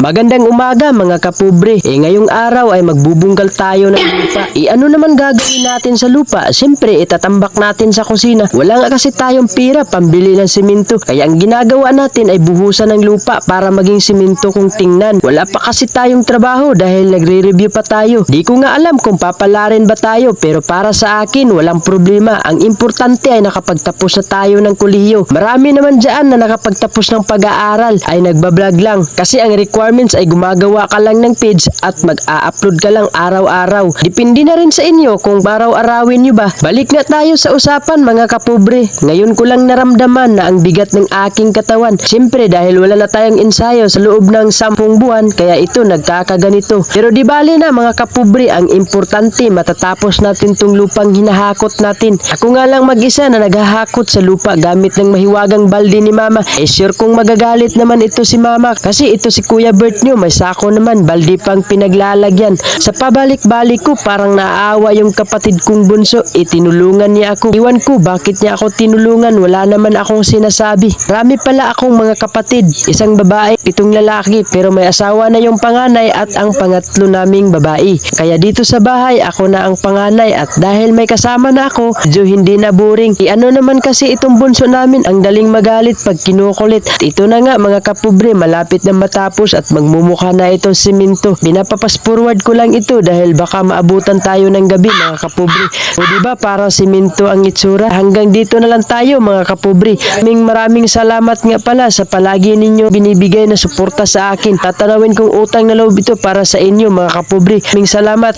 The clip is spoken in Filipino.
Magandang umaga mga kapobre. Ngayong araw ay magbubunggal tayo ng lupa. Ano naman gagawin natin sa lupa? Siyempre, itatambak natin sa kusina. Wala nga kasi tayong pira pambili ng simento. Kaya ang ginagawa natin ay buhusan ng lupa para maging simento kung tingnan. Wala pa kasi tayong trabaho dahil nagre-review pa tayo. Di ko nga alam kung papalarin ba tayo, pero para sa akin walang problema. Ang importante ay nakapagtapos na tayo ng kolehiyo. Marami naman dyan na nakapagtapos ng pag-aaral ay nagbablog lang. Kasi ang requirements ay gumagawa ka lang ng page at mag-a-upload ka lang araw-araw. Depende na rin sa inyo kung araw-arawin nyo ba. Balik na tayo sa usapan mga kapobre. Ngayon ko lang naramdaman na ang bigat ng aking katawan. Siyempre dahil wala na tayong ensayo sa loob ng 10 buwan, kaya ito nagkakaganito. Pero di bali na mga kapobre, ang importante matatapos natin tong lupang hinahakot natin. Ako nga lang mag-isa na naghahakot sa lupa gamit ng mahiwagang balde ni mama. Sure kung magagalit naman ito si mama kasi ito si Kuya Bert nyo, may sako naman, balde pang pinaglalagyan. Sa pabalik-balik ko, parang naaawa yung kapatid kong bunso. Tinulungan niya ako. Iwan ko, bakit niya ako tinulungan? Wala naman akong sinasabi. Marami pala akong mga kapatid. Isang babae, 7 lalaki, pero may asawa na yung panganay at ang pangatlo naming babae. Kaya dito sa bahay, ako na ang panganay at dahil may kasama na ako, medyo hindi na boring. Ano naman kasi itong bunso namin, ang daling magalit pag kinukulit. Ito na nga mga kapobre, malapit na matapos at magmumukha na itong simento. Binapapas forward ko lang ito dahil baka maabutan tayo ng gabi mga kapobre. O diba parang simento ang itsura? Hanggang dito na lang tayo mga kapobre. Maraming salamat nga pala sa palagi ninyo binibigay na suporta sa akin. Tatanawin kong utang na loob ito para sa inyo mga kapobre. Maraming salamat